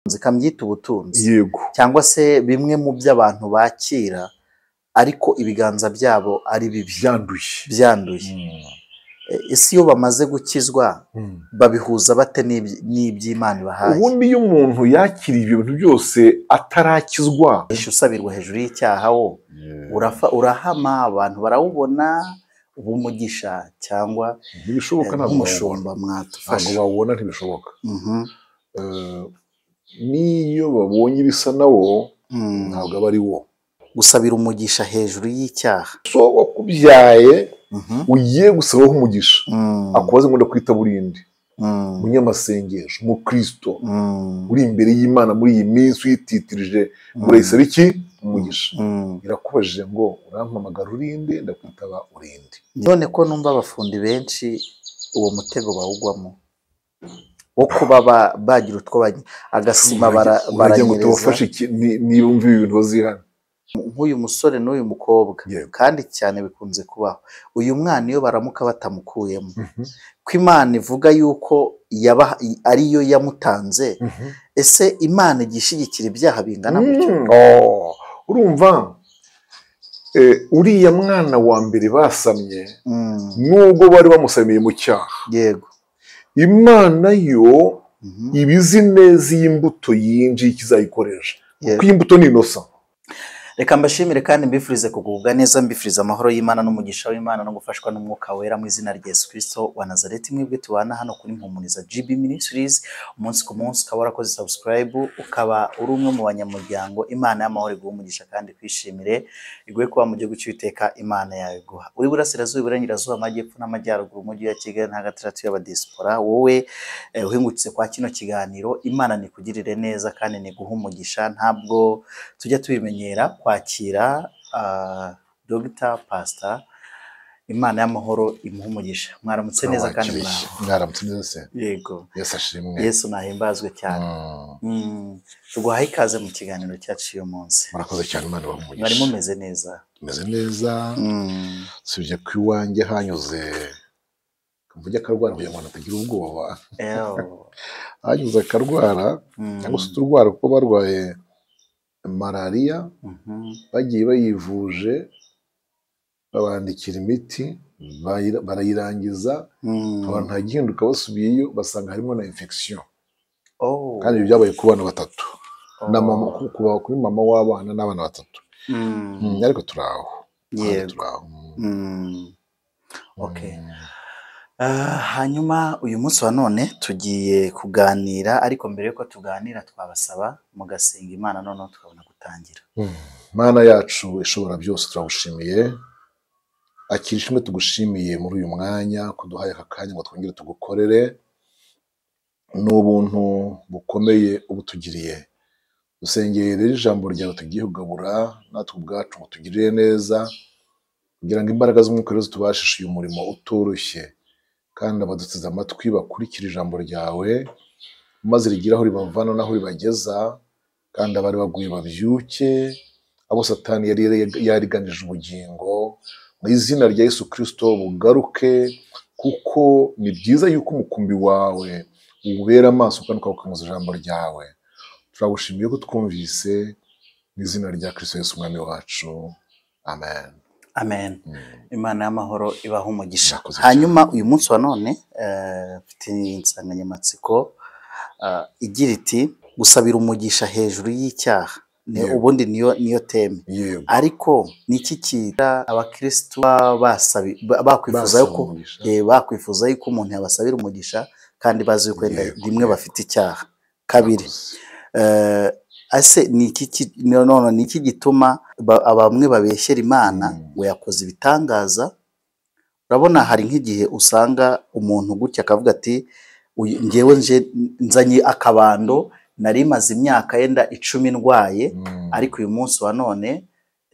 zikamyita ubutunzi yego cyangwa se bimwe mu by'abantu bakira ariko ibiganza byabo ari bibi byanduye. Ese iyo bamaze gukizwa babihuza bate n'iby'Imana ibahaye? ubundi iyo umuntu yakiriye ibyo bintu byose atarakizwa, usabirwa hejuru y'icyaha wo urahama, abantu barawubona ubumugisha cyangwa ntibishoboka, nk'umushumba mwatufasha. ntabwo bawubona, ntibishoboka. n'iyo babonye ibisa nawo ntabwo aba ari wo. Gusabira umugisha hejuru y'icyaha, so wakubyaye ugiye gusabaho umugisha akubaze ngo ndakwita burindi, munyamasengesho, mukristo uri imbere y'Imana muri iyi minsi uyititirije murayisaba iki? Umugisha. Irakubajije ngo urampamagara urinde, ndakwitaba urinde. none ko numva abafundi benshi uwo mutego bawugwamo wo kuba bagira utwo agasima baranyereza. niba umva ibintu bazihana nk'uyu musore n'uyu mukobwa, kandi cyane bikunze kubaho, uyu mwana iyo baramuka batamukuyemo, ko Imana ivuga yuko ariyo yamutanze, ese Imana igishyigikira ibyaha bingana gutyo? urumva uriya mwana wa mbere basamye, nubwo bari bamusamiye mu cyaha, yego Imana yo ibizi neza iyi mbuto yinjiye ikizayikoresha, kuko iyi mbuto ni inosa. Reka mbashimire kandi mbifurize kugubwa neza, mbifuriza amahoro y'Imana n'umugisha w'Imana no gufashwa n'umwuka wera mu izina rya Yesu Kristo wa Nazareti. Mwebwe tubana hano kuri Mpumuriza GB Ministries umunsi ku munsi, ukaba warakoze subscribe, ukaba uri umwe mu banyamuryango. Imana y'amahoro iguhe umugisha kandi kwishimire, iguhe kuba mu gihugu cy'Uwiteka Imana yawe iguha. Uri burasirazuba, iburengerazuba, amajyepfo n'amajyaruguru, umujyi wa Kigali nta gatandatu y'abadiaspora, wowe uhingutse kwa kino kiganiro, Imana nikugirire neza kandi niguhe umugisha. Ntabwo tujya tubimenyera kwakira Dr. Pastor, Imana y'amahoro imuhe umugisha. Mwaramutse neza kandi mwaramutse neza se? Yego, Yesu ashimwe. Yesu nahimbazwe cyane. Tuguhaye ikaze mu kiganiro cyacu uyu munsi. Murakoze cyane, Imana ibahe umugisha. Mwari mumeze neza? Meze neza. Sibye ku iwanjye hanyuze mvuge akarwara kugira ngo natagira ubwoba. Hanyuze akarwara cyangwa se uturwara kuko barwaye malariya, bagiye bayivuje babandikira imiti barayirangiza, abantu nta gihinduka, basubiyeyo basanga harimo na infection. Kandi ibyo byabaye ku bana batatu, na mama, kuba kuri mama w'abana n'abana batatu. Ariko turaho. Okay. Hanyuma uyu munsi wa none tugiye kuganira, ariko mbere yuko tuganira twabasaba mugasenga Imana, noneho tukabona gutangira. Mana yacu ishobora byose, turagushimiye. Akira ishimwe tugushimiye muri uyu mwanya, kuduhaye aka kanya ngo twongere tugukorere. Ni ubuntu bukomeye ubutugiriye. Dusengeye rero ijambo ryawe tugiye kugabura, natwe ubwacu ngo tugirire neza, kugira ngo imbaraga z'umwuka rero tubashishe uyu murimo utoroshye, kandi abaduteze amatwi bakurikira ijambo ryawe, maze rigira aho ribavana n'aho ribageza, kandi abari baguye babyuke, abo Satani yari yariganije ubugingo, mu izina rya Yesu Kristo bugaruke, kuko ni byiza yuko umukumbi wawe ubera amaso kandi ukawukanguza ijambo ryawe. Turagushimiye ko twumvise, mu izina rya Kristo Yesu umwami wacu, amen. Amen. Imana y'amahoro ibahe umugisha. Hanyuma uyu munsi wa none mfite insanganyamatsiko igira iti gusabira umugisha hejuru y'icyaha. Ubundi niyo teme, ariko niki kita abakristo bakwifuza yuko umuntu yabasabira umugisha kandi bazi yuko rimwe bafite icyaha. Kabiri, ase niki gituma bamwe babeshyera Imana ngo yakoze ibitangaza? Urabona hari nk'igihe usanga umuntu gutya akavuga ati ngewe nzanye akabando, nari maze imyaka yenda 10 ndwaye, ariko uyu munsi wa none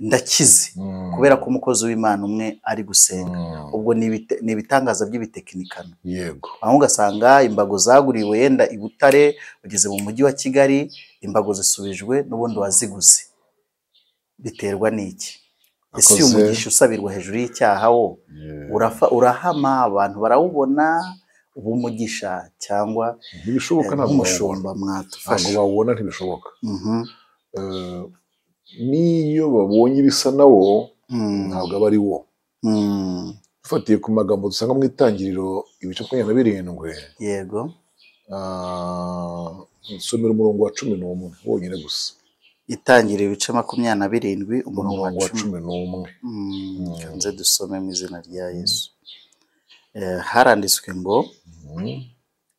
ndakize kubera ko umukozi w'Imana umwe ari gusenga. Ubwo ni ibitangaza by'ibitekinikano. Yego. Aho ugasanga imbago zaguriwe yenda i Butare, ugeze mu mujyi wa Kigali imbago zisubijwe n'ubundi waziguze. Biterwa n'iki? Ese uyu mugisha usabirwa hejuru y'icyaha wo urahama, abantu barawubona b'umugisha cyangwa ntibishoboka, ntabwo nk'umushumba ntabwo mwadufasha. bawubona, ntibishoboka. Mhm. N'iyo babonye ibisa nawo ntabwo aba ari wo. Dufatiye ku magambo dusanga mu Itangiriro ibice 27, yego, nsomera umurongo wa 11 wonyine gusa. Itangiriro ibice 27 umurongo wa Umurongo wa 10. 11. Kanze dusome mu izina rya Yesu. Haranditswe ngo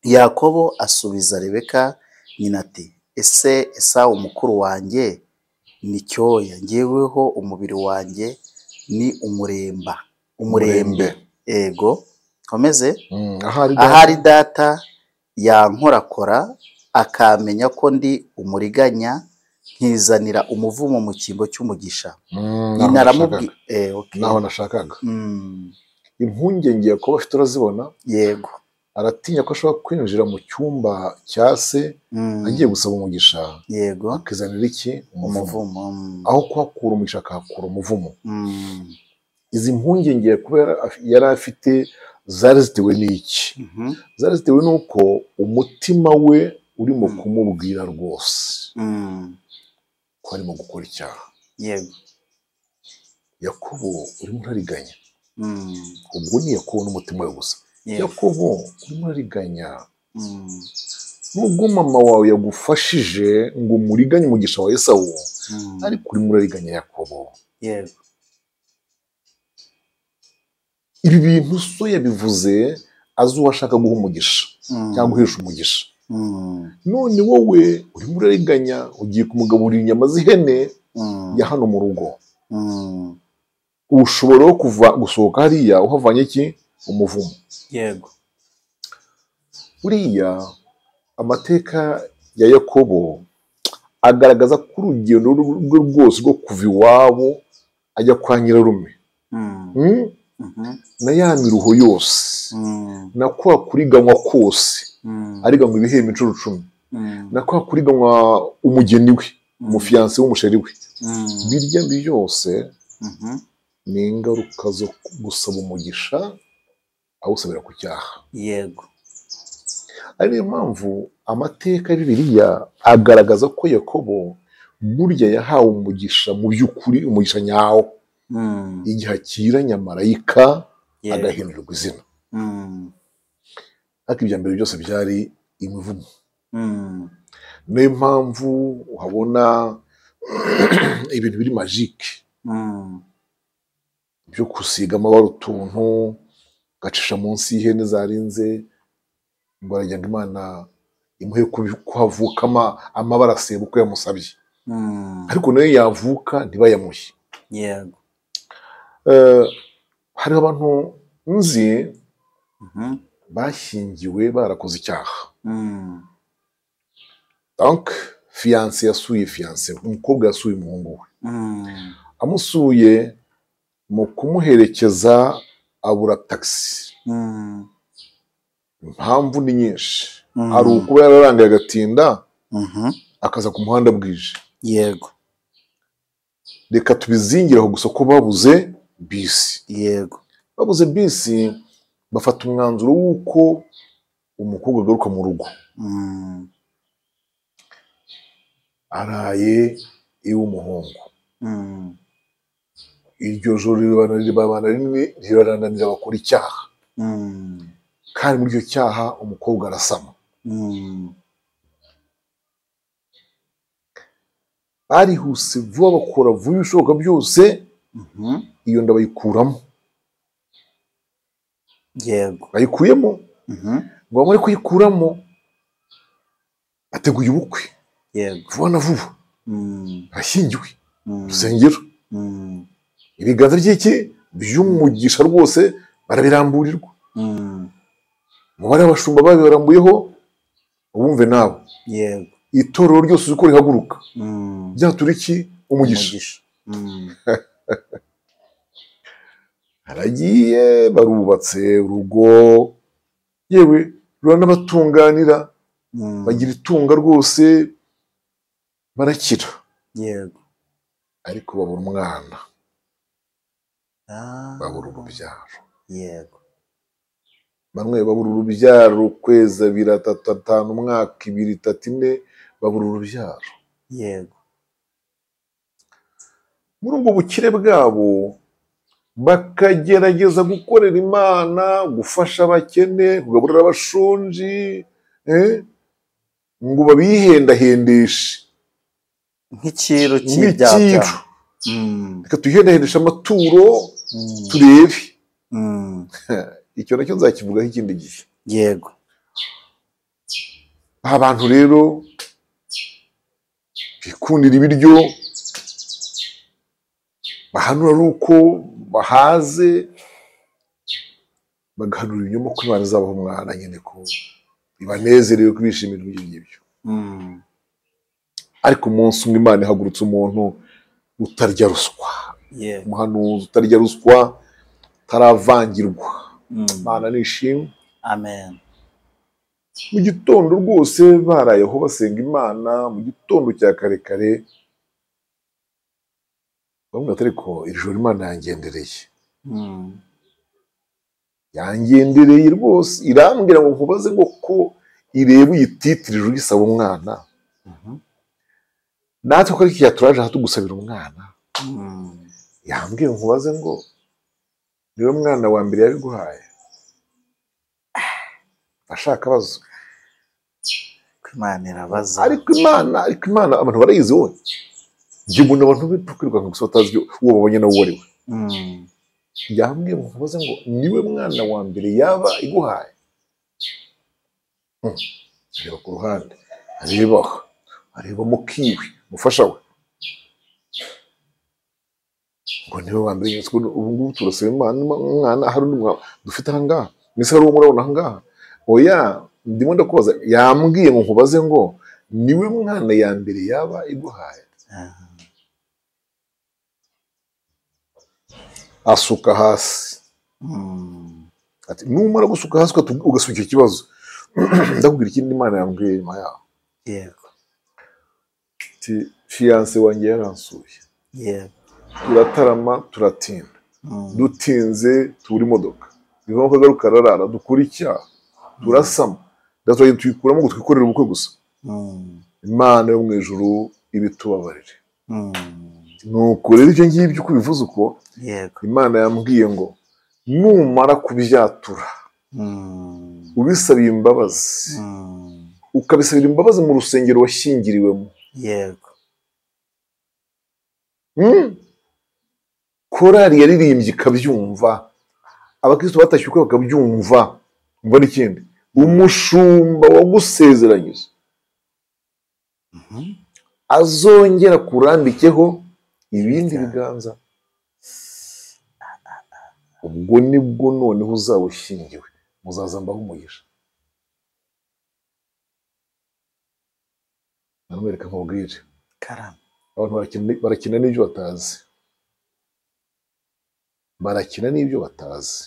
Yakobo asubiza Rebeka nyina ati ese Esawu mukuru wanjye ni cyoya, njyeweho umubiri wanjye ni umurembe. Ego komeze. Ahari data yankorakora akamenya ko ndi umuriganya nkizanira umuvumo mu cyimbo cy'umugisha. Nyina aramubwira naho nashakaga. Impungenge Yakobo afite urazibona? Yego. Aratinya ko ashobora kwinjira mu cyumba cya se agiye gusaba umugisha. Yego. Akizanira iki? Umuvumo. Aho kuhakura umugisha akahakura umuvumo. Izi mpungenge kubera yari afite zari zitewe n'iki? Zari zitewe n'uko umutima we urimo kumubwira rwose ko arimo gukora icyaha. Yego. Yakobo urimo urariganya. Ubwo ni Yakobo n'umutima we gusa. Yakobo urimo urariganya. Nubwo mama wawe yagufashije ngo muriganye umugisha wa Esawu, ariko urimo urariganya Yakobo. Yego. Ibi bintu so yabivuze azi uwo ashaka guha umugisha cyangwa guhesha umugisha. None wowe urimo urariganya, ugiye kumugaburira inyama z'ihene ya hano mu rugo. Ushobora gusohoka hariya uhavanye iki? Umuvumo. Yego. Buriya amateka ya Yakobo agaragaza ko urugendo rwe rwose rwo kuva iwabo ajya kwa nyirarume, na ya miruho yose, na kwa kuriganywa kose, ariganywa ibihembo 10, na kwa kuriganywa umugeni we, umufiyanse w'umusheri we, birya byose ni ingaruka zo gusaba umugisha awusabira ku cyaha. Yego. Ari niyo mpamvu amateka ya Bibiliya agaragaza ko Yakobo burya yahawe umugisha mu by'ukuri, umugisha nyawo, igihe akiranye marayika agahindurirwa izina. Ariko ibya mbere byose byari imivumo. Niyo mpamvu uhabona ibintu biri magike byo gusiga amabara utuntu, gacisha munsi y'ihene zarinze ngo arajya ngo Imana imuhe kuhavuka amabara aseba uko yamusabye. Ariko nayo yavuka ntibayamuhe. Yego. Hari abantu nzi bashyingiwe barakoze icyaha. Donc fiancé yasuye fiancé, umukobwa yasuye umuhungu we. Amusuye mu kumuherekeza abura taxi. Impamvu ni nyinshi. Hari ukuba yararangaye agatinda akaza ku muhanda bwije. Yego. Reka tubizingiraho gusa ko babuze bisi. Yego. Babuze bisi bafata umwanzuro w'uko umukobwa agaruka mu rugo. Araye iw'umuhungu. Iryo joro ribananira bakora icyaha. Kandi muri icyo cyaha umukobwa arasama. Barihuse vuba bakora vuba ibishoboka byose, iyo nda bayikuramo. Yego. Bayikuyemo. Ngo bamare kuyikuramo bateguye ubukwe. Yego. Vuba na vuba barashyingiwe urusengero. Ibiganza by'iki by'umugisha rwose barabiramburirwa. Umubare w'abashumba babibarambuyeho ubumve nawe. Yego. Itorero ryose uko rihaguruka byatura iki? Umugisha. Haragiye barubatse urugo, yewe ruranabatunganira, bagira itunga rwose, barakira. Yego. Ariko babura umwana, babura urubyaro. Yego. bamwe babura urubyaro ukwezi abiri atatu atanu umwaka ibiri itatu ine babura urubyaro. yego, muri ubwo bukire bwabo bakagerageza gukorera Imana, gufasha abakene, kugaburira abashonji, ngo babihendahendeshe nk'iciro cy'ibyaha nk'iciro. byabo. Reka tuyihendahendeshe amaturo turebe. Icyo nacyo nzakivugaho ikindi gihe. yego, Aha bantu rero bikundira ibiryo, bahanura ari uko bahaze, bagahanura ibinyoma ko Imana izabaha umwana, nyine ko bibanezerewe, ko bishimira ibyo ngibyo. Ariko umunsi umwe Imana ihagurutse umuntu utarya ruswa, yego, umuhanuzi utarya ruswa, utaravangirwa. Imana nishimwe. amen, Mu gitondo rwose barayeho basenga Imana, mu gitondo cya kare kare bamwe batari ko iri joro Imana yangendereye. Yangendereye rwose, irambwira ngo nkubaze ngo ko ireba uyititirije ugisaba umwana, natwe ko ariko turaje aha tugusabira umwana. Yambwiye ngo nkubaze ngo niwe mwana wa mbere yabiguhaye. Ashaka abazo. Imana irabaza. Ariko Imana abantu barayizi wowe. Njye mbona abantu bikwirukanka gusa batazi uwo babonye nawe uwo ari we. Yambwiye ngo nkubaze ngo niwe mwana wa mbere yaba iguhaye. Areba ku ruhande, areba mu kiwi, mufasha we. Ngo niwe wa mbere, ubu ngubu turasaba Imana umwana, hari undi mwana dufite aha ngaha, mbese hari uwo murabona aha ngaha. Oya, ndimo ndakubaza, yambwiye ngo nkubaze ngo niwe mwana ya mbere yaba iguhaye. Asuka hasi. Ati numara gusuka hasi ugasuka icyo kibazo, ndakubwira ikindi Imana yambwiye nyuma yaho. Yego, Ati fiyanse wanjye yaransuye. yego, Turatarama turatinda. Dutinze tubura imodoka. Bivamo kagaruka ararara, dukora icyaha, turasama. Ndazanye tuyikuramo ngo twikorere ubukwe gusa. Imana yo mu ijuru ibitubabarire. Nuko rero ibyo ngibyo uko bivuze uko, yego, Imana yambwiye ngo numara kubyatura, ubisabiye imbabazi, ukabisabira imbabazi mu rusengero washyingiriwemo. yego, Korali yaririmbye ikabyumva, abakristo batashye uko bakabyumva. Umva n'ikindi, umushumba wagusezeranyije azongera kurambikeho ibindi biganza, ubwo nibwo noneho uzaba ushyingiwe, muzaza mbaho umugisha. Namwereka nkubwire, karame, abantu barakina n'ibyo batazi. Barakina n'ibyo batazi.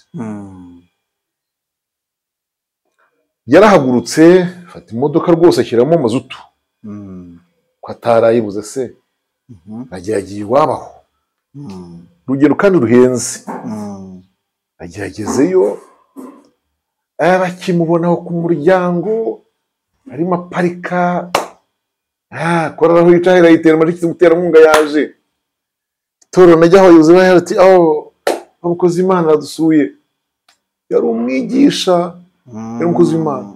Yarahagurutse fata imodoka rwose ashyiramo mazutu, ko atarayibuze se, agiye iwabaho. Urugendo kandi ruhenze. Agezeyo, bakimubonaho ku muryango arimo aparika, korara aho yicaye arayitera amashyi, umuterankunga yaje. Itorero najya abayobozi bayo ati abakozi Imana aradusuye. Yari umwigisha, yari umukozi w'Imana.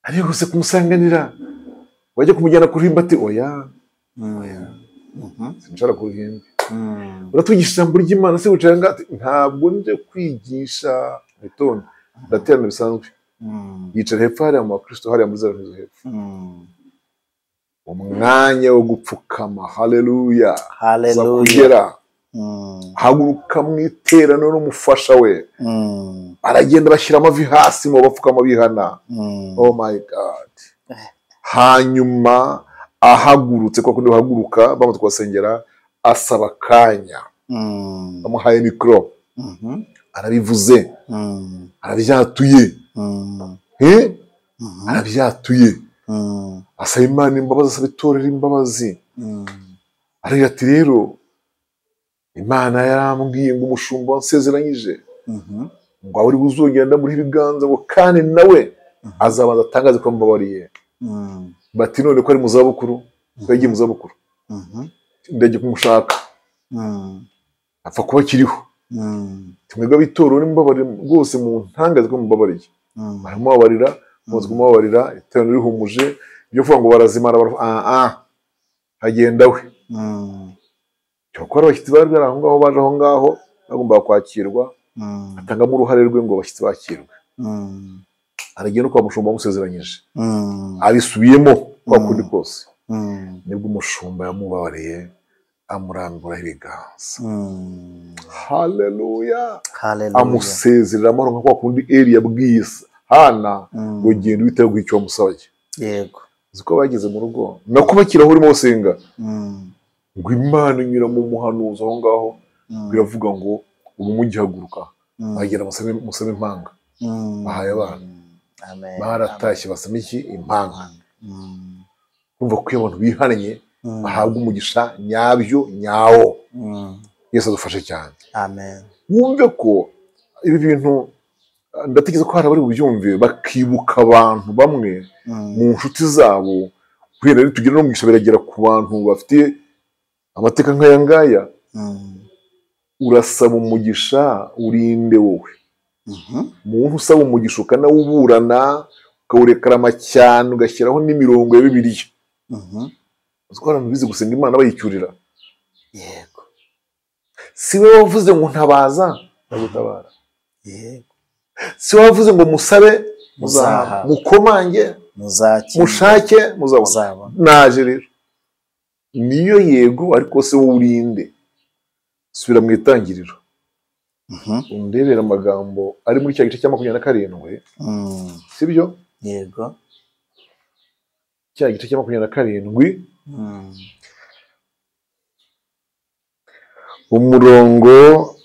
Arihuse kumusanganira, wajya kumujyana ku ruhimbi ati oya, sinshaka ku ruhimbi. Uratwigisha ijambo ry'Imana se wicaye ngaha? Ntabwo nje kwigisha. Witonde, ndaterana bisanzwe. Yicara hepfo hariya mu bakristo hariya muri zero hepfo. Umwanya wo gupfukama. Haleluya, haleluya. Haguruka mu iteraniro n'umufasha we, aragenda bashyira amavi hasi mu bapfukama bihana. Oh my God. Hanyuma ahagurutse, kwa kundi bahaguruka bamaze kubasengera, asaba akanya. Bamuhaye mikoro, arabivuze, arabyatuye, arabyatuye. Asaba Imana imbabazi, asaba itorero imbabazi. Aragira ati rero Imana yarambwiye ngo umushumba wansezeranyije ngo aho uri buzongera muri ibiganza ngo kandi nawe azabanza atangaze ko mbabariye. Bati none ko ari mu zabukuru, ko yagiye mu zabukuru, ndagiye kumushaka, apfa kuba akiriho. Tumwebwe ab'itorero nimbabarire rwose mu ntangaze ko mbabariye. Baramubabarira, muzi kumubabarira, iteraniro rihumuje, ibyo kuvuga ngo barazimara hagenda we. Cyokora abashyitsi bari bari aho ngaho, baje aho ngaho bagomba kwakirwa, atangamo uruhare rwe ngo abashyitsi bakirwe. Aragiye no kwa mushumba wamusezeranyije, abisubiyemo kwa kundi kose. Nibwo umushumba yamubabariye, amurambura ibiganza. Haleluya. Amusezerera amahoro nka kwa kundi Eli yabwiye Hana ngo genda witeguye icyo wamusabye. Yego. Ziko bageze mu rugo nako bakiraho urimo usenga, ngo Imana inyura mu muhanuzi aho ngaho, biravuga ngo ubu mugihaguruka bagera musabe impanga. Bahaye abana, baratashye basama iki? Impanga. Kumva ko iyo abantu bihannye bahabwa umugisha nyabyo nyawo. Yesu adufashe cyane. Amen. Wumve ko ibi bintu ndatekereza ko hari abari bubyumve bakibuka abantu bamwe mu nshuti zabo, kubera rero tugira no mugisha biragera ku bantu bafite amateka nk'aya ngaya. Urasaba umugisha urinde wowe. Umuntu usaba umugisha ukanawuburana ukawurekarama cyane ugashyiraho n'imirongo ya Bibiliya. Uzi ko abantu bize gusenga Imana bayicyurira. Yego. Si we wavuze ngo ntabaza ndagutabara. Yego. Si we wavuze ngo musabe muzaha, mukomange muzakira, mushake muzabona. Naje rero niyo yego, ariko se wowe urinde. Subira mu itangiriro, undebera amagambo ari muri cya gice cya 27. Sibyo? Yego. Cya gice cya 27, umurongo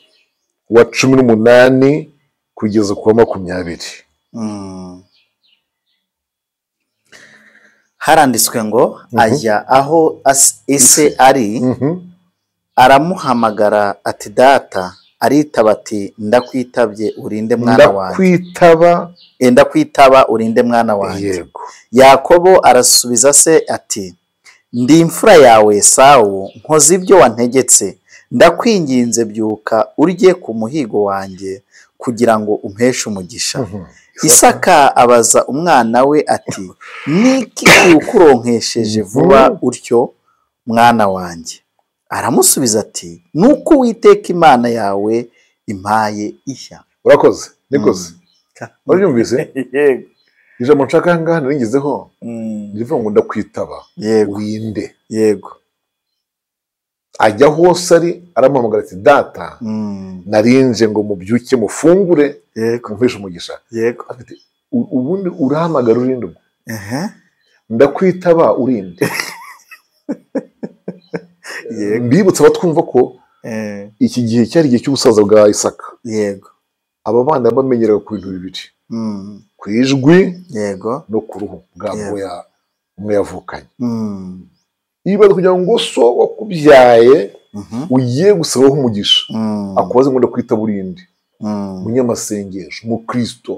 wa 18 kugeza ku 20. Haranditswe ngo ajya aho ise ari, aramuhamagara ati data. Aritaba ati ndakwitabye urinde mwana wanjye. Ndakwitaba urinde mwana wanjye. Yego. Yakobo arasubiza se ati ndi imfura yawe Esawu, nkoze ibyo wantegetse. Ndakwinginze byuka urye ku muhigo wanjye kugira ngo umpeshe umugisha. Isaka abaza umwana we ati niki ukuronkesheje vuba utyo mwana wanjye? Aramusubiza ati nuko Uwiteka Imana yawe impaye ishya. Urakoze, nikoze. Urabyumvise? Yego. Ijambo nshaka ngaha naringizeho rivuga ngo ndakwitaba urinde. Yego. Ajya hose ari aramuhamagara ati data narinje ngo mubyuke mufungure mumpeshe umugisha. Yego. Ubundi urahamagara urinde. Ndakwitaba urinde. Mbibutsa abatwumva ko iki gihe cyari igihe cy'ubusaza bwa Isaka. Yego. Aba bana bamenyeraga ku bintu bibiri, ku ijwi yego no ku ruhu bwabo umwe yavukanye. Ibaze kugira ngo so wakubyaye ugiye gusabaho umugisha, akubaze ngo ndakwitaba urinde. Munyamasengesho, mu Kristo,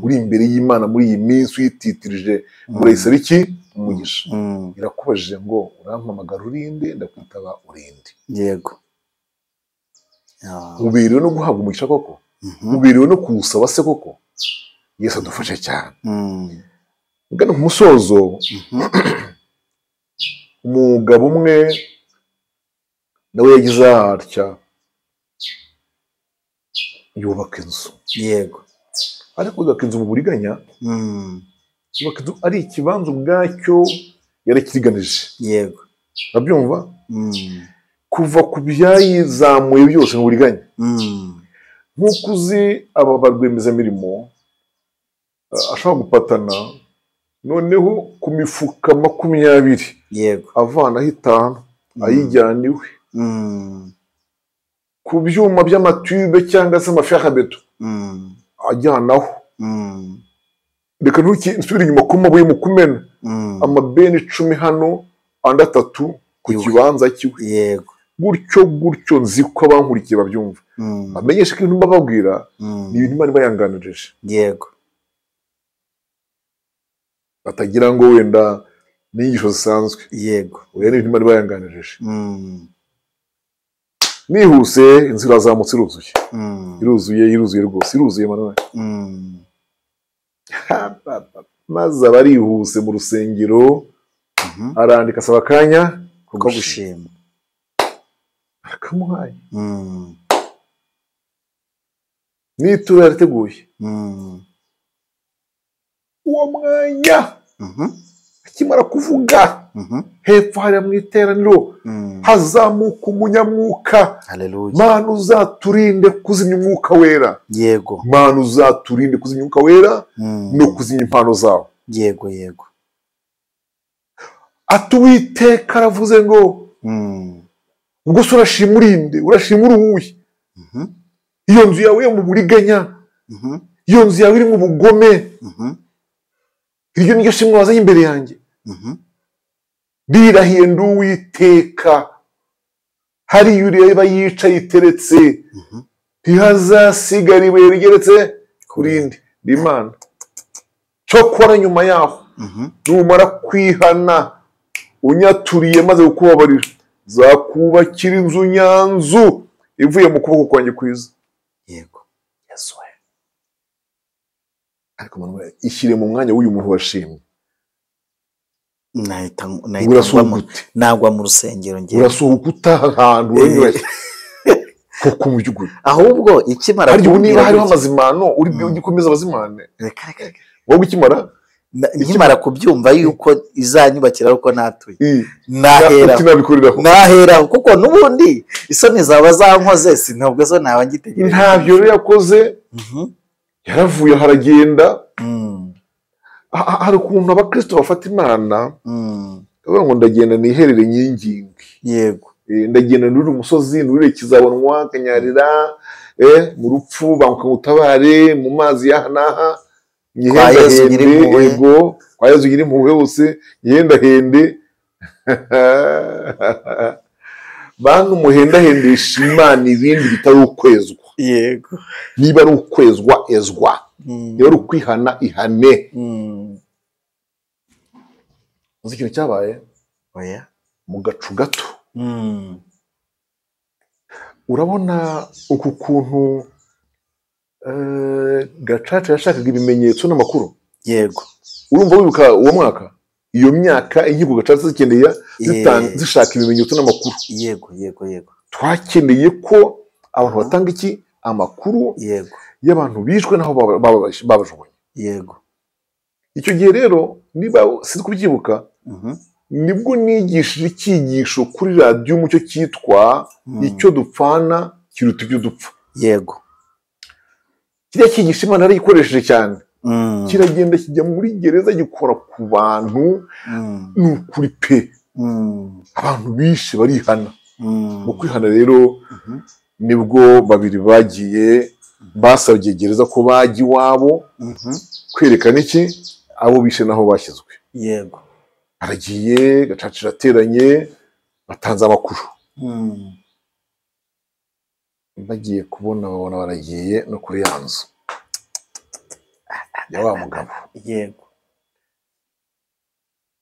uri imbere y'Imana muri iyi minsi uyititirije murayisaba iki? Umugisha. Irakubajije ngo urampamagara urinde, ndakwitaba urinde. Yego. Ubiriwe no guhabwa umugisha koko? Ubiriwe no kuwusaba se koko? Yesu adufashe cyane. Ugana ku musozo, umugabo umwe nawe yagize atya yubaka inzu. Yego. Ariko yubaka inzu mu buriganya, yubaka inzu ari ikibanza ubwacyo yarakiriganije. Yego. Urabyumva? Kuva ku byayizamuye byose mu buriganya. Nk'uko uzi aba barwiyemezamirimo ashobora gupatana noneho ku mifuka 20. Yego. Avanaho 5 ayijyana iwe. Ku byuma by'amatube cyangwa se amaferabeto ajyanaho. Reka ntusubire inyuma ku mabuye mu kumena amabeni 10 hano andi 3 ku kibanza kiwe. Yego. Gutyo nzi ko abankurikiye babyumva. bamenyeshe ko ibintu mbababwira ni ibintu Imana iba yanganirije. Yego. Batagira ngo wenda n'inyigisho zisanzwe. Yego. Oya, ni ibintu Imana iba yanganirije. Nihuse inzu irazamutse iruzuye. Iruzuye rwose, iruzuye Manuel. Maze abarihuse mu rusengero, arandika asaba akanya ko gushima. Akamuhaye. N'itura yariteguye. Uwo mwanya akimara kuvuga, hepfo hariya mu iteraniro hazamuka umunyamwuka. Haleluya. Mana uzaturinde kuzimya umwuka wera. Yego. Mana uzaturinde kuzimya umwuka wera no kuzimya impano zawo. Yego, yego. Ati Uwiteka aravuze ngo ubwo se urashima urinde, urashima uruwuye. Iyo nzu yawe yo mu buriganya, iyo nzu yawe iri mu bugome, iryo niryo shimwe wazanye imbere yanjye. Ndirahiye ndi Uwiteka, hariya ureba yicaye iteretse, ntihazasigara ibuye rigeretse ku rindi. Ndi Imana. Cyokora nyuma yaho numara kwihana unyaturiye maze kukubabarira, zakubakira inzu nyanzu ivuye mu kuboko kwanjye kwiza. Yego. Yesu we. Ariko Manuel, ishyire mu mwanya w'uyu muntu washimye. Nagwa mu rusengero ngiye. Urasuhuka utaha ahantu wenyine. Koko mu by'ukuri. Ahubwo ikimara kumbwira niba hariho amazimano uri gikomeza abazimane. Wowe ikimara kubyumva yuko izanyubakira uko natuye. Nahera kuko nubundi isoni zaba zankoze sinubwo zo nawe ngitegereje. Ntabyo rero yakoze. Yaravuye haragenda. Hari ukuntu abakristo bafata Imana, bavuga ngo ndagenda niherere nyingingi. Yego. Ndagenda nuri umusozi, nuri kizabonwa kanyarira, mu rupfu banguka mutabare, mu mazi y'ahanaha, nyihenda yego, kwa Yesu nyiri impuhwe hose, nyihenda hende. Bantu muhendahendesha Imana ibindi bitari ukwezwa. Yego. Niba ari ukwezwa ezwa. Niba ari ukwihana ihane. Uzi ikintu cyabaye? Oya. Mu gacu gato. Urabona uku kuntu Gacaca yashakaga ibimenyetso n'amakuru. Yego. Urumva wibuka uwo mwaka? Iyo myaka inkiko Gacaca zikeneye zishaka ibimenyetso n'amakuru. Yego. Twakeneye ko abantu batanga iki? Amakuru. Yego. Y'abantu bishwe naho babajugunye. Yego. Icyo gihe rero niba sindi kubyibuka, nibwo nigishije icyigisho kuri radiyo Umucyo cyitwa icyo dupfana kiruta ibyo dupfa. Yego. Kiriya cyigisho Imana yarayikoresheje cyane. Kiragenda kijya muri gereza gikora ku bantu n'ukuri pe. Abantu bishe barihana. Mu kwihana rero nibwo babiri bagiye basabye gereza ko bajya iwabo kwerekana iki? Abo bishe naho bashyizwe. Yego. Aragiye, Gacaca irateranye, batanze amakuru. Bagiye kubona babona baragiye no kuri ya nzu ya wa mugabo. Yego.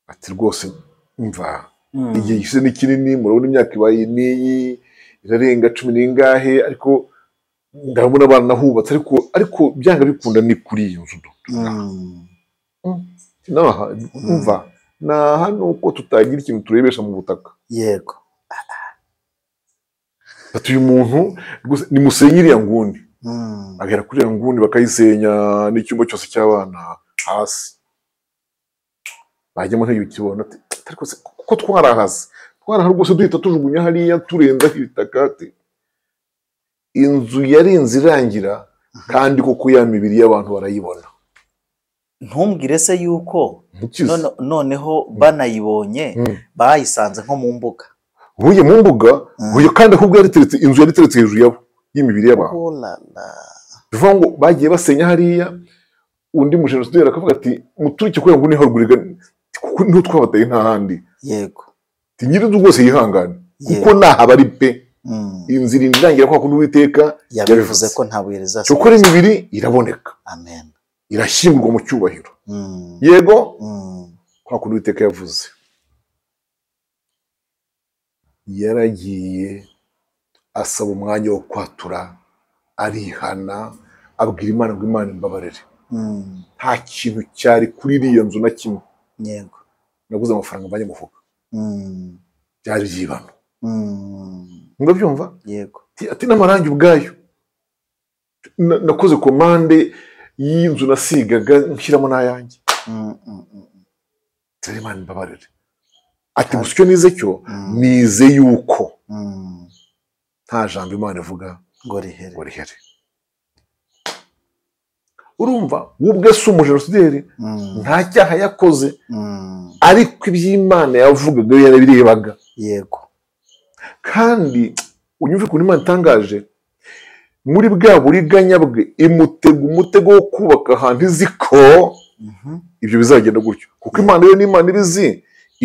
Ati rwose mva igihe gise ni kinini, murabona imyaka ibaye n'iyi irarenga 10 n'ingahe, ariko ndabona abana nahubatse, ariko byanga bikunda ni kuri iyo nzu. Naha mva na hano uko tutagira ikintu turebesha mu butaka. Yego. Ati uyu muntu ni musenyeri ya nguni. Agera kuri ya nguni bakayisenya n'icyumba cyose cy'abana hasi. Bajyemo ntayo kibona ati ariko se kuko twarahaze rwose duhita tujugunya hariya turenza hitaka. Ati inzu yarinze irangira kandi koko ya mibiri y'abantu barayibona. Ntumbwire se yuko noneho banayibonye bayisanze nko mu mbuga. Huye mu mbuga, huye kandi ahubwo yariteretse inzu yariteretse hejuru yabo y'imibiri y'abantu. Bivuga ngo bagiye basenya hariya, undi mujenosideri akavuga ati muturike ko ngo niho ruguriga kuko niho twabataye nta handi. Yego. Nyiri rwose yihangane kuko naha bari pe. inzira irangira kwa kundi Uwiteka yabivuze ko nta buye rizasiga. Cyokora imibiri iraboneka, Amen. irashyingurwa mu cyubahiro. Yego, kwa kundi Uwiteka yavuze. Yaragiye asaba umwanya wo kwatura, arihana, abwira Imana ngo Imana imbabarire. Nta kintu cyari kuri iriya nzu na kimwe. Yego. Naguze amafaranga mbanye mufuka. Byari byibano. Ngabyumva? Yego. Ati n'amarangi ubwayo. Nakoze komande y'inzu nasigaga nshyiramo n'ayanjye. Tari Imana imbabarire. Ati gusa icyo nize cyo, nize yuko nta jambo Imana ivuga ngo rihere. Urumva, ubwe si umujenosideri, nta cyaha yakoze, ariko iby'Imana yavugaga yarabirebaga. Yego. Kandi unyumve ukuntu Imana itangaje, muri bwa buriganya bwe imutega umutego wo kubaka ahantu izi ko ibyo bizagenda gutyo, kuko Imana yo ni Imana ibizi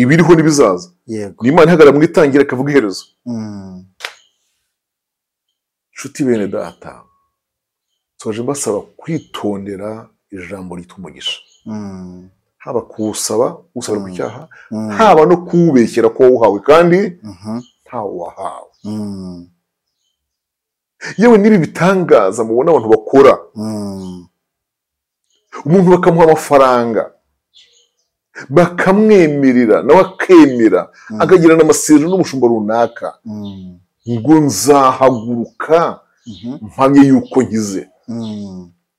ibiriho n'ibizaza. Yego. Ni Imana ihagarara mu itangira ikavuga iherezo. Nshuti bene data, soje mbasaba kwitondera ijambo ry'umugisha. Haba kuwusaba, usaba ku cyaha, haba no kuwubeshyera ko wawuhawe kandi ntawo wahawe. Yewe n'ibi bitangaza mubona abantu bakora, umuntu bakamuha amafaranga, bakamwemerera nawe akemera, akagirana amasezerano n'umushumba runaka, ngo nzahaguruka mpamye yuko nkize.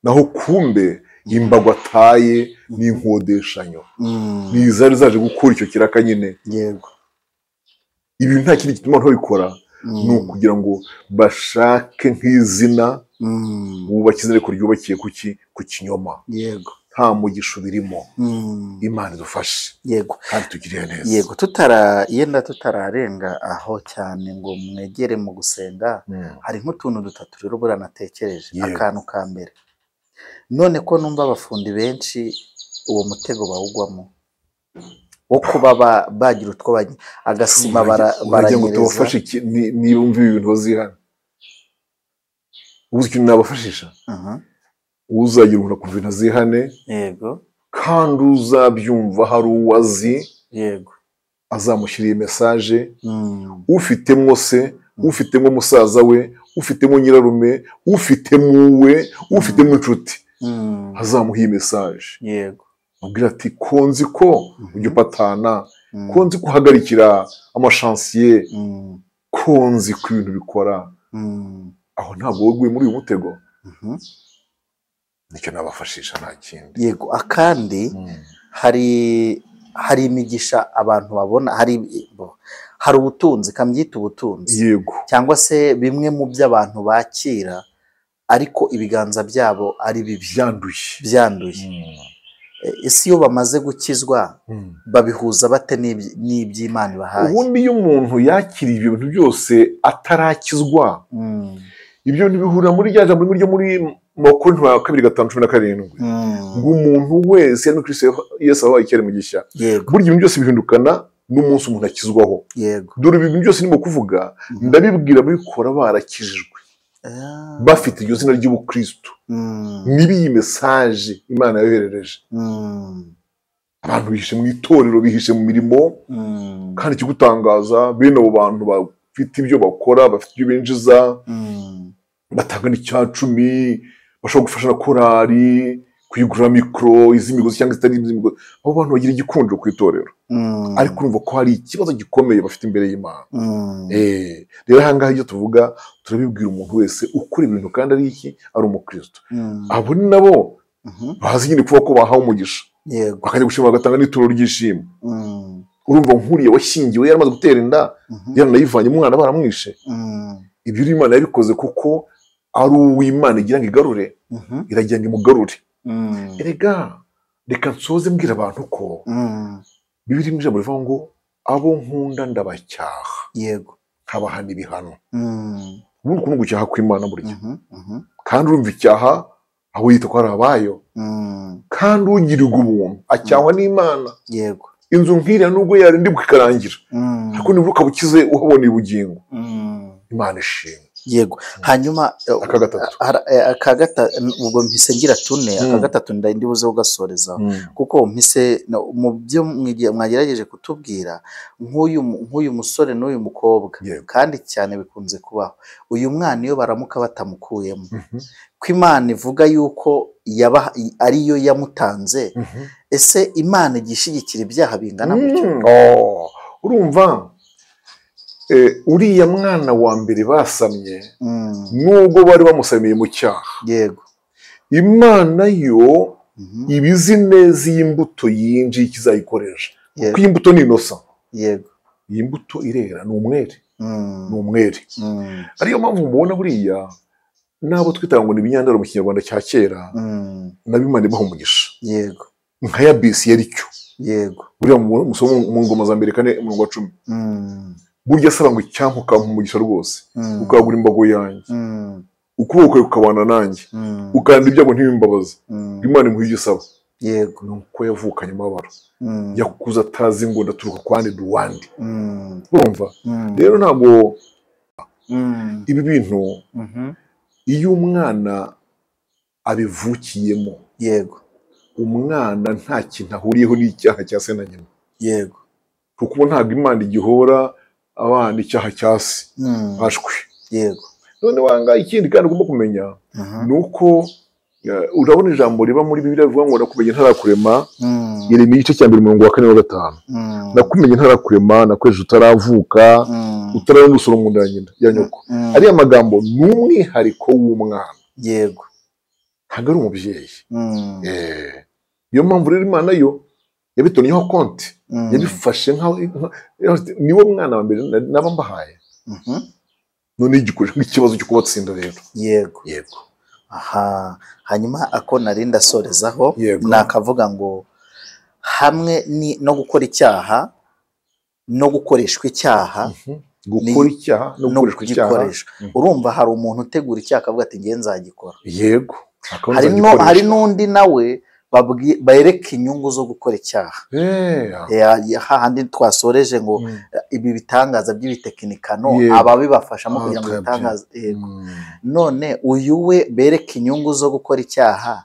Naho kumbe imbago ataye n'inkodeshanyo nizari zaje gukora icyo kiraka nyine. Yego. Ibi nta kindi gituma abantu babikora, ni ukugira ngo bashake nk'izina bubakizere ko ryubakiye ku kinyoma. Yego. Nta mugisha birimo. Imana idufashe. Yego. Kandi tugiriye neza. Yego, yenda tutararenga aho cyane ngo mwegere mu gusenga, hari nk'utuntu dutatu rero buranatekereje. Akantu ka mbere, none ko numva abafundi benshi uwo mutego bawugwamo wo kuba bagira utwo agasima baranyereza ngo tubafashe. Niba umva ibintu bazihana, ubuze ikintu nabafashisha, uzagira umuntu akumva ibintu azihane. Yego. Kandi uzabyumva hari uwazi. Yego. Azamushyiriye mesaje, ufitemo se, ufitemo musaza we, ufitemo nyirarume, ufitemo uwe, ufitemo inshuti, azamuha iyi mesaje. Yego. Mubwira ati konzi ko ujya upatana, konzi ko uhagarikira amashansiye, konzi ko ibintu bikora. Aho ntabwo waguye muri uyu mutego. Nicyo nabafashisha, nta kindi. Yego. Akandi, hari imigisha abantu babona, hari ubutunzi, kambyita ubutunzi. Yego. Cyangwa se bimwe mu by'abantu bakira ariko ibiganza byabo ari bibi, byanduye. Ese iyo bamaze gukizwa babihuza bate n'iby'Imana ibahaye? Ubundi iyo umuntu yakiriye ibyo bintu byose atarakizwa, ibyo ntibihurira muri rya jambo ryo muri Makorinto wa 2:5-17, ngo umuntu wese no Kristo Yesu abaye icyaremwe gishya. Burya ibintu byose bihindukana n'umunsi umuntu akizwaho. Yego. Dore ibintu byose nimo kuvuga ndabibwira abikora barakijijwe, bafite iryo zina ry'ubukristo. Nibi iyi message Imana yoherereje. Abantu bihishe mu itorero, bihishe mu mirimo, kandi kigutangaza bene abo bantu bafite ibyo bakora, bafite ibyo binjiza, batanga n'icya-10, bashobora gufasha na korari kuyigura mikoro, iz'imigozi cyangwa zitari iz'imigozi. Abo bantu bagira igikundiro ku itorero, ariko urumva ko hari ikibazo gikomeye bafite imbere y'Imana. Rero ahangaha iyo tuvuga turabibwira umuntu wese ukora ibintu kandi ari iki, ari umukristo. Abo ni nabo bazi nyine kuvuga ko bahawe umugisha, bakajya gushima, bagatanga n'ituro ry'ishimwe. Urumva nkuriye washyingiwe yaramaze gutera inda, yaranayivanye umwana baramwishe. Ibyo Imana yabikoze kuko ari uw'Imana igira ngo igarure, iragira ngo imugarure. Erega reka nsoze mbwira abantu ko Bibiliya ijambo rivuga ngo abo nkunda ndabacyaha. Yego. Nkabahana ibihano. Ubundi ukuntu gucyaha kw'Imana burya. Kandi urumva icyaha aho yita ko ari abayo. Kandi ugirirwa ubuntu acyahwa n'Imana. Yego. Inzu nk'iriya nubwo yarindi bwikarangira, ariko niba ukabukize uhabona ubugingo. Imana ishimwe. Yego. Hanyuma aka gatatu ubwo mpise ngira tune, aka gatatu ndi buze ugasoreza kuko mpise mu byo mwagerageje kutubwira nk'uyu musore n'uyu mukobwa kandi cyane bikunze kubaho. Uyu mwana iyo baramuka batamukuyemo ko Imana ivuga yuko ariyo yamutanze, ese Imana igishigikira ibyaha bingana gutyo? Urumva uriya mwana wa mbere basamye nubwo bari bamusamiye mu cyaha, yego, Imana yo ibizi neza iyi mbuto yinjiye ikizayikoresha, kuko iyi mbuto ni inosa. Yego. Iyi mbuto irera, ni umwere, ni umwere. Ariyo mpamvu mubona buriya nabo twita ngo ni ibinyandaro mu Kinyarwanda cya kera, nabo Imana ibaha umugisha. Yego. Nka Yabesi yari cyo. Yego. Buriya musomo mu ngoma za mbere 4:10. Burya asaba ngo icyampa ukampa umugisha rwose, ukagura imbago yanjye, ukuboko kwawe kukabana nanjye, ukanda ibyago ntibimbabaze, Imana imuha ibyo isaba. Yego. Nuko yavukanye amabaro, yakuza atazi ngo ndaturuka kwandi duwandi. Urumva rero ntabwo ibi bintu iyo umwana abivukiyemo, yego, umwana nta kintu ahuriyeho n'icyaha cya se na nyina. Yego. Kuko ntabwo Imana igihora abana icyaha cya se ashwe. Yego. None wanga ikindi kandi ugomba kumenya nuko urabona ijambo riba muri Bibiliya rivuga ngo nakumenye ntarakurema, Yeremiya 4:4-5. Nakumenye ntarakurema, nakweje utaravuka, utarabona urusoro mu nda ya nyoko. Ariya magambo ni umwihariko w'umwana. Yego. Ntabwo ari umubyeyi. Niyo mpamvu rero Imana yo yabitonyeho konti, yabifashe niwo mwana wa mbere naba mbahaye. None igikoresho nk'ikibazo cyo kubatsinda rero. Yego. Yego. Aha, hanyuma ako narinda asorezaho nakavuga ngo hamwe no gukora icyaha no gukoreshwa icyaha, gukora icyaha no gukoreshwa icyaha. Urumva hari umuntu utegura icyaha akavuga ati ngiye nzagikora. Yego. Hari n'undi nawe bayereka inyungu zo gukora icyaha. Hahandi twasoreje ngo ibi bitangaza by'ibitekinikano ababibafashamo kugira ngo bitangaze. None uyu we bereka inyungu zo gukora icyaha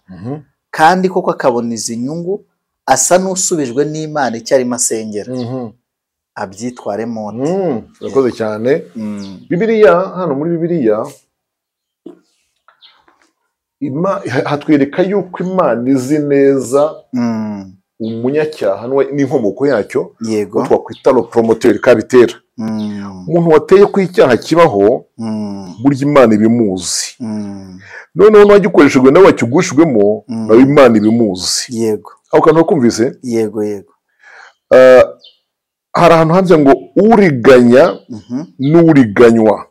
kandi koko akabona izi nyungu, asa n'usubijwe n'Imana icyo arimo asengera, abyitwaremo. Urakoze cyane. Bibiliya, hano muri Bibiliya hatwereka yuko Imana izi neza umunyacyaha n'inkomoko yacyo, twakwita le promoteur kabitera. Umuntu wateye ko icyaha kibaho burya Imana ibimuzi. Noneho n'agikoresheje nawe wakigushwemo nawe Imana ibimuzi. Yego. Aho kantu wakumvise? Yego. Yego. Hari ahantu hanze ngo uriganya n'uriganywa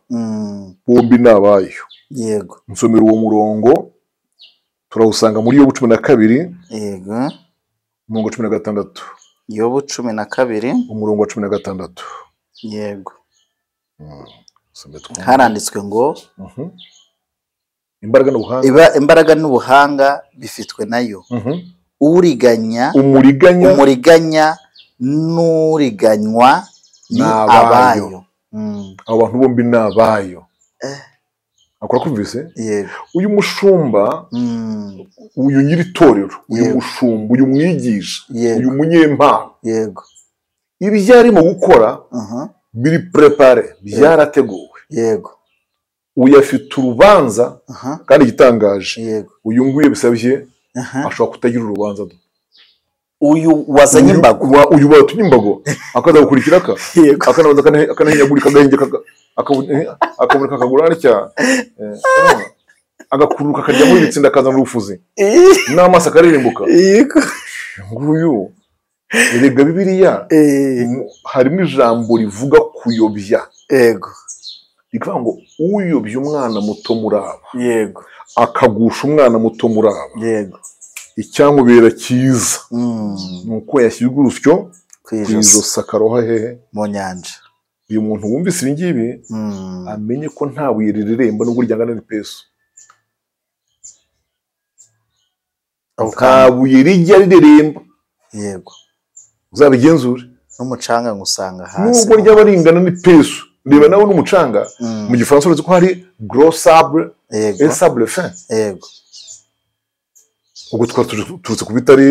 bombi ni abayo. Yego. Nsomera uwo murongo turawusanga muri Yobu 12. Yego. Umurongo 16. Yobu 12 umurongo wa 16. Yego. Haranditswe ngo imbaraga n'ubuhanga bifitwe nayo. Umuriganya n'uriganywa ni abayo. Abo bantu bombi ni abayo. Akora kumvise? Yego. Uyu mushumba, uyu nyiritorero, uyu mushumba, uyu mwigisha, uyu munyempano. Yego. Ibyo arimo gukora biri prepare, byarateguwe. Yego. Uyu afite urubanza kandi igitangaje. Yego. Uyu nguye bisabye ashobora kutagira urubanza. Uyu wazanye imbago, uyu batumye imbago akaza gukurikira akanabanza akanahinyagurika agahenge akaboneka akagura cyane, agakururuka akajya muri itsinda akazana urufuzi n'amaso akaririmbuka. Nguyu erega Bibiliya harimo ijambo rivuga kuyobya. Yego. Bikavuga ngo uyobya umwana muto muraba. Yego. Akagusha umwana muto muraba. Yego. Icyamubera cyiza nuko yashyirwa urusyo kwijosi akaroha hehe mu nyanja. Uyu muntu wumvise ibi ngibi amenye ko nta buye rireremba n'ubwo ryangana n'ipeso. Nta buye rijya rireremba. Yego. Uzabigenzure. N'umucanga ngusanga hasi. Nubwo ryaba ringana n'ipeso reba nawe n'umucanga mu gifaransa uretse ko hari gros sable yego et sable fin. yego ubwo twari turutse ku bitare,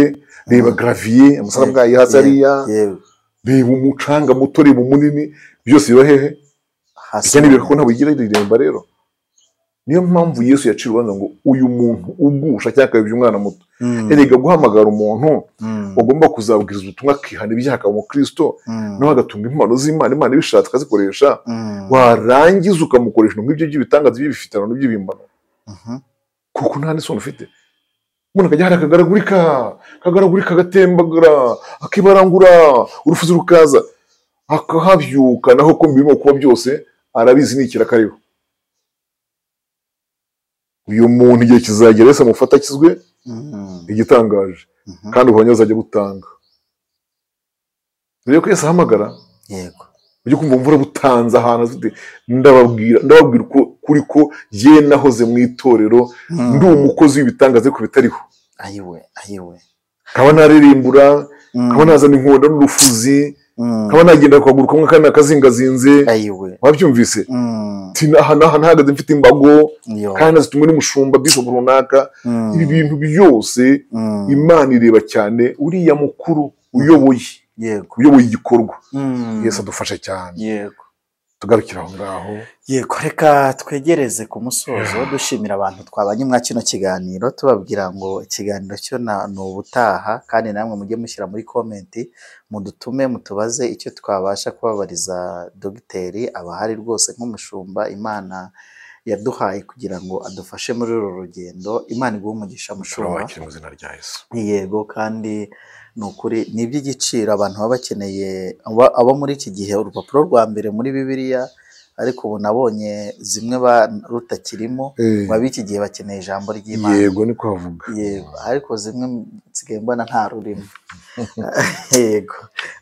reba gravier amasara bwayo hasi hariya, yego reba umucanga muto, reba munini, byose biba hehe hasi bijya nibera ko ntabwo igira riremba. Rero niyo mpamvu Yesu yaciye urubanza ngo uyu muntu ugusha cyangwa akabibya umwana muto. Erega guhamagara umuntu ugomba kuzabwiriza ubutumwa akihana ibyaha akaba umukristo, nawe agatunga impano z'Imana, Imana ibishatse akazikoresha, warangiza ukamukoresha nk'ibyo by'ibitangaza by'ibifitano by'ibimbano, kuko nta n'isoni ufite. Umuntu akajya hari akagaragurika agatembagara akibarangura, urufuzi rukaza akahabyuka, naho ko birimo kuba byose arabizi n'ikira kariho. Uyu muntu igihe kizagera Yesu amufata akizwe igitangaje, kandi ubuhamya azajya butanga. Rero ko Yesu ahamagara, yego ujye kumva mvura butanze ahantu azite, ndababwira kuri ko ye nahoze mu itorero, ndi umukozi w'ibitangaza ariko bitariho. ayiwe nkaba naririmbura, nkaba nazana inkondo n'urufuzi, nkaba nagenda ku kaguru kamwe kandi akazingazinze, wabyumvise? aha ntahagaze mfite imbago kandi nazitumwe n'umushumba bishop runaka. Ibi bintu byose Imana ireba cyane uriya mukuru uyoboye igikorwa. Yesu adufashe cyane. yego tugarukira aho ngaho. Yego, reka twegereze ku musozo dushimira abantu twabanye mwa kino kiganiro, tubabwira ngo ikiganiro cyo ni ubutaha, kandi namwe mujye mushyira muri komenti, mudutume mutubaze icyo twabasha kubabariza dogiteri. abahari rwose nk'umushumba Imana yaduhaye kugira ngo adufashe muri uru rugendo. Imana iguhe umugisha mushumba. mu izina rya Yesu. Yego, kandi ni ukuri ni iby'igiciro abantu baba bakeneye, abo muri iki gihe urupapuro rwa mbere muri Bibiliya, ariko ubu nabonye zimwe rutakirimo, b'iki gihe bakeneye ijambo ry'Imana. Yego niko havuga. Yego, ariko zimwe nsigaye mbona nta rurimo. Yego,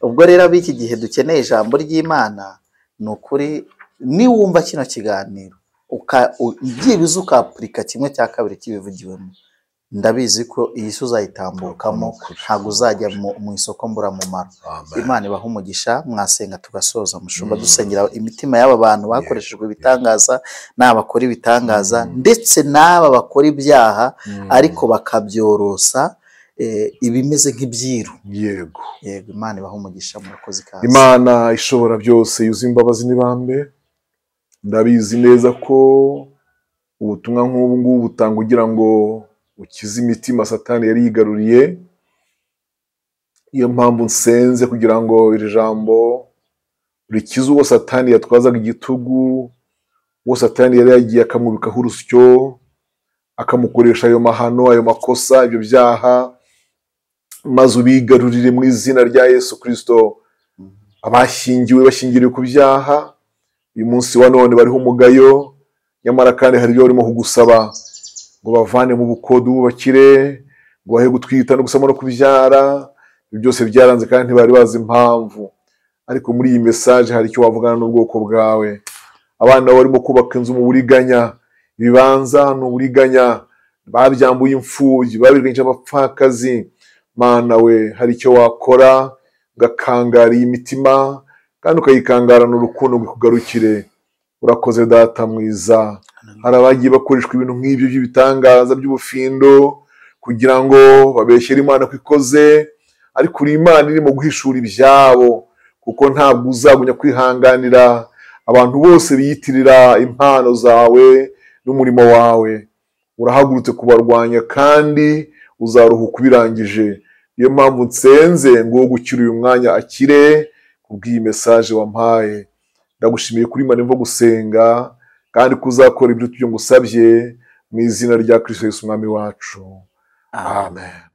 ubwo rero ab'iki gihe dukeneye ijambo ry'Imana, ni ukuri niwumva kino kiganiro byibuze ukapurika kimwe cya kabiri cy'ibivugiwemo, ndabizi ko iyi si uzayitambukamo, ntabwo uzajya mu isoko mburamumaro. Imana ibaha umugisha. Mwasenga tugasoza mushumba, dusengera imitima y'aba bantu bakoreshejwe ibitangaza, n'abakora ibitangaza, ndetse n'aba bakora ibyaha ariko bakabyorosa ibimeze nk'ibyiru. Yego, Imana ibaha umugisha. murakoze kazi. Imana ishobora byose yuzuye imbabazi n'ibambe, ndabizi neza ko ubutumwa nk'ubu ngubu butanga kugira ngo ukize imitima Satani yari yigaruriye. Iyo mpamvu nsenze kugira ngo iri jambo rikize uwo Satani yatwazaga igitugu, uwo Satani yari yagiye akamubikaho urusyo, akamukoresha ayo mahano, ayo makosa, ibyo byaha, maze ubigarurire mu izina rya Yesu Kristo. Abashyingiwe bashyingiriwe ku byaha, uyu munsi wa none bariho umugayo, nyamara kandi hari ibyo barimo kugusaba ngo bavane mu bukode ububakire, ngo bahe gutwita no gusama no kubyara. Ibyo byose byaranze kandi ntibari bazi impamvu, ariko muri iyi message hari icyo wavugana n'ubwoko bwawe. Abana barimo kubaka inzu mu buriganya, ibibanza ni uburiganya, babyambuye imfubyi, babirwanyije abapfakazi. Mana we, hari icyo wakora ugakangara iyi mitima, kandi ukayikangarana urukundo kugarukire. Urakoze data mwiza. Hari abagiye bakoreshwa ibintu nk'ibyo by'ibitangaza by'ubufindo kugira ngo babeshyere Imana ko ikoze, ariko uri Imana irimo guhishura ibyabo, kuko ntabwo uzagunya kwihanganira abantu bose biyitirira impano zawe n'umurimo wawe. Urahagurutse kubarwanya kandi uzaruhuka ubirangije. Niyo mpamvu nsenze ngo gukira uyu mwanya akire kubw'iyi message wampaye. Ndagushimiye kuri Imana imva gusenga, kandi kuzakora ibyo tujye ngusabye mu izina rya Kristo Yesu umwami wacu. Amen.